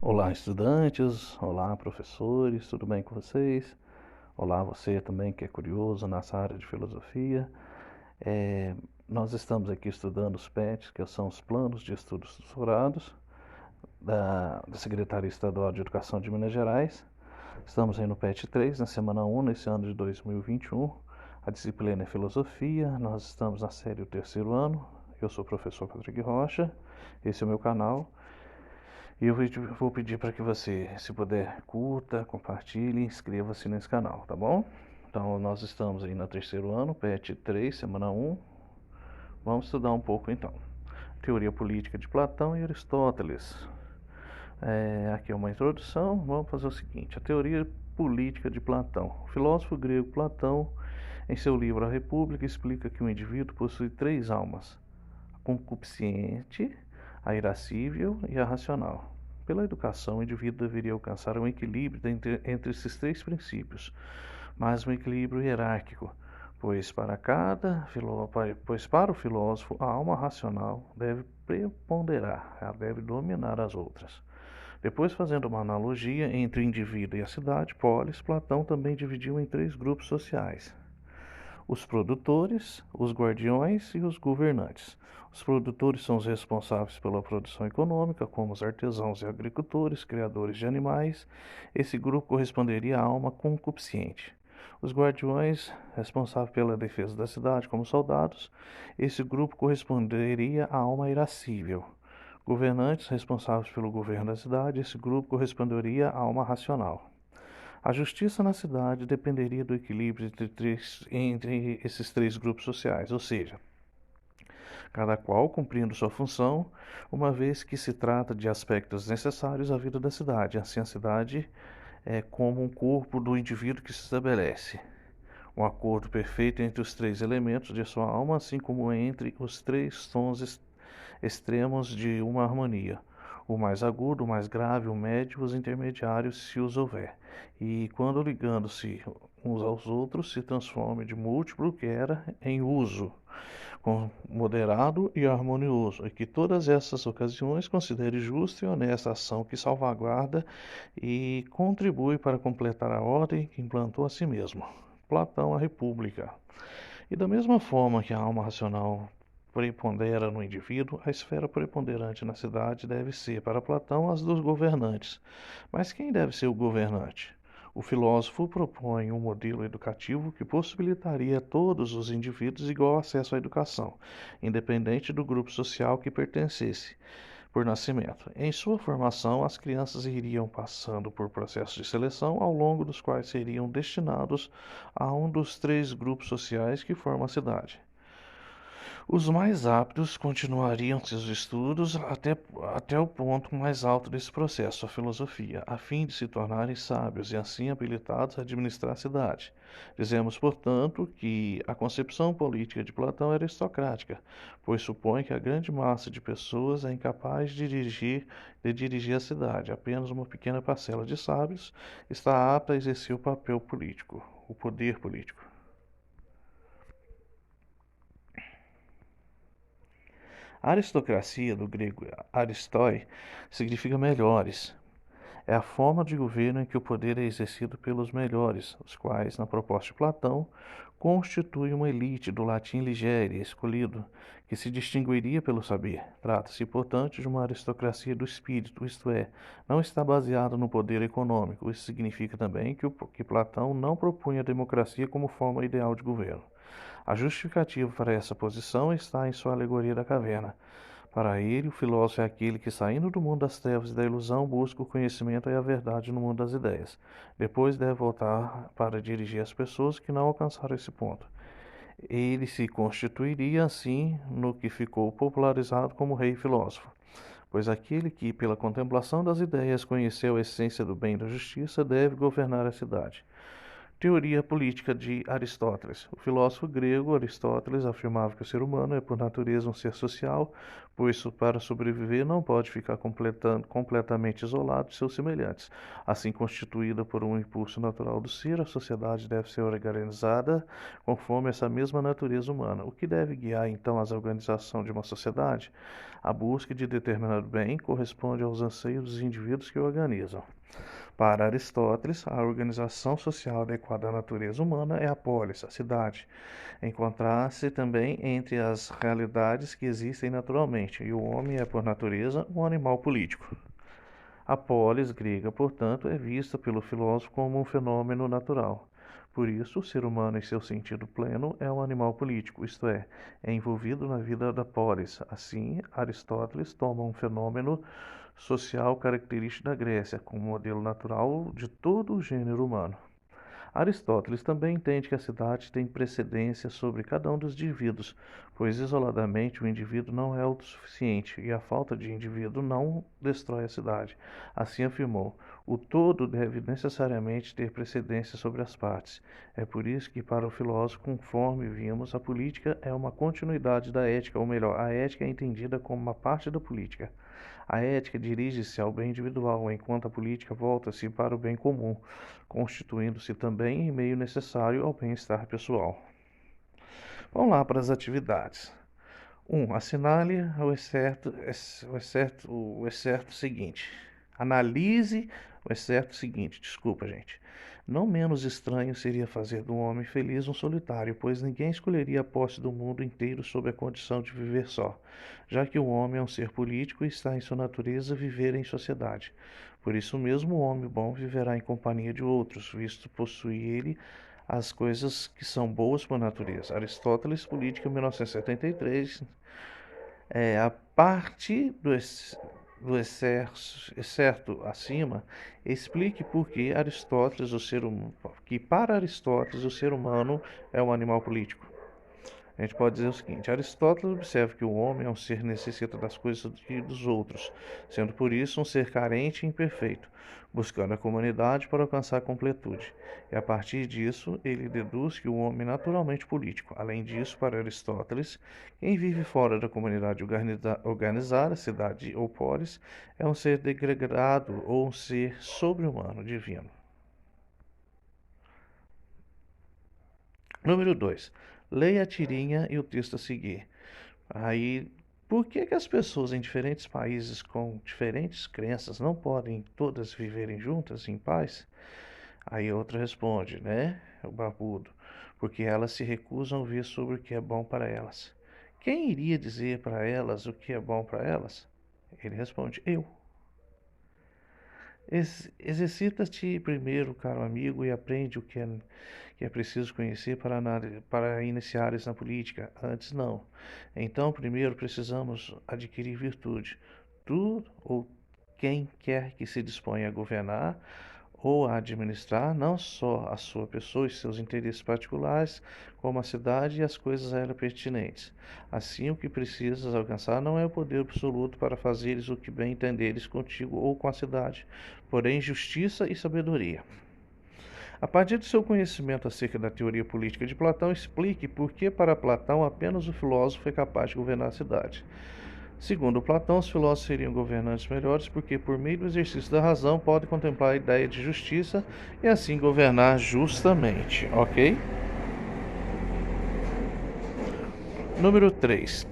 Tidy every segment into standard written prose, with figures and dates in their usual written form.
Olá, estudantes. Olá, professores. Tudo bem com vocês? Olá, você também que é curioso nessa área de filosofia. É, Nós estamos aqui estudando os PETs, que são os Planos de Estudos Estruturados da Secretaria Estadual de Educação de Minas Gerais. Estamos aí no PET 3, na semana 1, nesse ano de 2021. A disciplina é Filosofia. Nós estamos na série o terceiro ano. Eu sou o professor Patrick Rocha. Esse é o meu canal. E eu vou pedir para que você, se puder, curta, compartilhe e inscreva-se nesse canal, tá bom? Então, nós estamos aí no terceiro ano, PET 3, semana 1. Vamos estudar um pouco então. Teoria política de Platão e Aristóteles. Aqui é uma introdução. Vamos fazer o seguinte: a teoria política de Platão. O filósofo grego Platão, em seu livro A República, explica que o indivíduo possui três almas: a concupiscente, a irascível e a racional. Pela educação, o indivíduo deveria alcançar um equilíbrio entre esses três princípios, mas um equilíbrio hierárquico, pois para o filósofo a alma racional deve preponderar, ela deve dominar as outras. Depois, fazendo uma analogia entre o indivíduo e a cidade, polis, Platão também dividiu em três grupos sociais: os produtores, os guardiões e os governantes. Os produtores são os responsáveis pela produção econômica, como os artesãos e agricultores, criadores de animais. Esse grupo corresponderia à alma concupiscente. Os guardiões, responsáveis pela defesa da cidade, como soldados. Esse grupo corresponderia à alma irascível. Governantes, responsáveis pelo governo da cidade. Esse grupo corresponderia à alma racional. A justiça na cidade dependeria do equilíbrio entre esses três grupos sociais, ou seja, cada qual cumprindo sua função, uma vez que se trata de aspectos necessários à vida da cidade. Assim, a cidade é como um corpo do indivíduo que se estabelece um acordo perfeito entre os três elementos de sua alma, assim como entre os três tons extremos de uma harmonia: o mais agudo, o mais grave, o médio, os intermediários, se os houver. E quando ligando-se uns aos outros, se transforme de múltiplo que era em uso, com moderado e harmonioso, e que todas essas ocasiões considere justa e honesta a ação que salvaguarda e contribui para completar a ordem que implantou a si mesmo. Platão, a República. E da mesma forma que a alma racional prepondera no indivíduo, a esfera preponderante na cidade deve ser, para Platão, as dos governantes. Mas quem deve ser o governante? O filósofo propõe um modelo educativo que possibilitaria a todos os indivíduos igual acesso à educação, independente do grupo social que pertencesse por nascimento. Em sua formação, as crianças iriam passando por processos de seleção, ao longo dos quais seriam destinados a um dos três grupos sociais que formam a cidade. Os mais aptos continuariam seus estudos até o ponto mais alto desse processo, a filosofia, a fim de se tornarem sábios e assim habilitados a administrar a cidade. Dizemos, portanto, que a concepção política de Platão é aristocrática, pois supõe que a grande massa de pessoas é incapaz de dirigir a cidade. Apenas uma pequena parcela de sábios está apta a exercer o papel político, o poder político. A aristocracia, do grego aristói, significa melhores. É a forma de governo em que o poder é exercido pelos melhores, os quais, na proposta de Platão, constituem uma elite, do latim ligere, escolhido, que se distinguiria pelo saber. Trata-se, portanto, de uma aristocracia do espírito, isto é, não está baseada no poder econômico. Isso significa também que Platão não propunha a democracia como forma ideal de governo. A justificativa para essa posição está em sua alegoria da caverna. Para ele, o filósofo é aquele que, saindo do mundo das trevas e da ilusão, busca o conhecimento e a verdade no mundo das ideias. Depois deve voltar para dirigir as pessoas que não alcançaram esse ponto. Ele se constituiria, assim, no que ficou popularizado como rei filósofo. Pois aquele que, pela contemplação das ideias, conheceu a essência do bem e da justiça, deve governar a cidade. Teoria política de Aristóteles. O filósofo grego Aristóteles afirmava que o ser humano é por natureza um ser social, pois para sobreviver não pode ficar completamente isolado de seus semelhantes. Assim constituída por um impulso natural do ser, a sociedade deve ser organizada conforme essa mesma natureza humana. O que deve guiar então a organização de uma sociedade? A busca de determinado bem corresponde aos anseios dos indivíduos que o organizam. Para Aristóteles, a organização social adequada à natureza humana é a polis, a cidade. Encontrar-se também entre as realidades que existem naturalmente, e o homem é, por natureza, um animal político. A polis grega, portanto, é vista pelo filósofo como um fenômeno natural. Por isso, o ser humano, em seu sentido pleno, é um animal político, isto é envolvido na vida da polis. Assim, Aristóteles toma um fenômeno social característico da Grécia como modelo natural de todo o gênero humano. Aristóteles também entende que a cidade tem precedência sobre cada um dos indivíduos, pois isoladamente o indivíduo não é autossuficiente e a falta de indivíduo não destrói a cidade. Assim afirmou: o todo deve necessariamente ter precedência sobre as partes. É por isso que, para o filósofo, conforme vimos, a política é uma continuidade da ética, ou melhor, a ética é entendida como uma parte da política. A ética dirige-se ao bem individual, enquanto a política volta-se para o bem comum, constituindo-se também em meio necessário ao bem-estar pessoal. Vamos lá para as atividades. 1. Assinale o excerto seguinte. Analise o excerto seguinte. Desculpa, gente. Não menos estranho seria fazer do homem feliz um solitário, pois ninguém escolheria a posse do mundo inteiro sob a condição de viver só, já que o homem é um ser político e está em sua natureza viver em sociedade. Por isso mesmo, o homem bom viverá em companhia de outros, visto possuir ele as coisas que são boas por natureza. Aristóteles, Política, 1973. A parte do excerto acima, explique por que Aristóteles, que para Aristóteles o ser humano é um animal político. A gente pode dizer o seguinte: Aristóteles observa que o homem é um ser que necessita das coisas dos outros, sendo por isso um ser carente e imperfeito, buscando a comunidade para alcançar a completude. E a partir disso, ele deduz que o homem é naturalmente político. Além disso, para Aristóteles, quem vive fora da comunidade organizada, cidade ou polis, é um ser degradado ou um ser sobre-humano, divino. Número 2. Leia a tirinha e o texto a seguir. Aí, por que as pessoas em diferentes países com diferentes crenças não podem todas viverem juntas em paz? Aí outra responde, né? O barbudo. Porque elas se recusam a ver sobre o que é bom para elas. Quem iria dizer para elas o que é bom para elas? Ele responde, eu. Exercita-te primeiro, caro amigo, e aprende o que é preciso conhecer para iniciares na política. Antes, não. Então, primeiro precisamos adquirir virtude. Tu ou quem quer que se disponha a governar ou a administrar não só a sua pessoa e seus interesses particulares, como a cidade e as coisas a ela pertinentes. Assim, o que precisas alcançar não é o poder absoluto para fazeres o que bem entenderes contigo ou com a cidade, porém justiça e sabedoria. A partir do seu conhecimento acerca da teoria política de Platão, explique por que para Platão apenas o filósofo é capaz de governar a cidade. Segundo Platão, os filósofos seriam governantes melhores porque, por meio do exercício da razão, podem contemplar a ideia de justiça e assim governar justamente, ok? Número 3.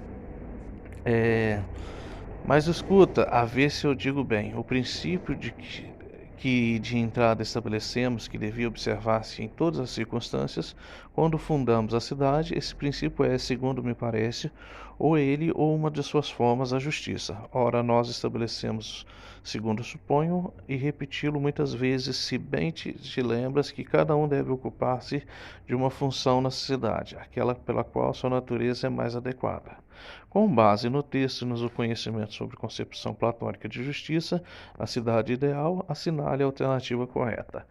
Mas escuta, a ver se eu digo bem. O princípio de entrada estabelecemos que devia observar-se em todas as circunstâncias, quando fundamos a cidade, esse princípio é, segundo me parece, ou ele ou uma de suas formas, a justiça. Ora, nós estabelecemos, segundo suponho, e repeti-lo muitas vezes, se bem te lembras que cada um deve ocupar-se de uma função na sociedade, aquela pela qual sua natureza é mais adequada. Com base no texto e no conhecimento sobre concepção platônica de justiça, a cidade ideal, assinale a alternativa correta.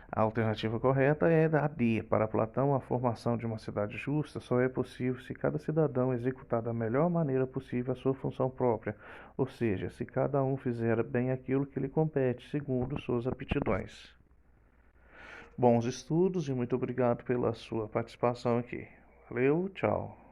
A alternativa correta é a D. Para Platão, a formação de uma cidade justa só é possível se cada cidadão executar da melhor maneira possível a sua função própria, ou seja, se cada um fizer bem aquilo que lhe compete, segundo suas aptidões. Bons estudos e muito obrigado pela sua participação aqui. Valeu, tchau.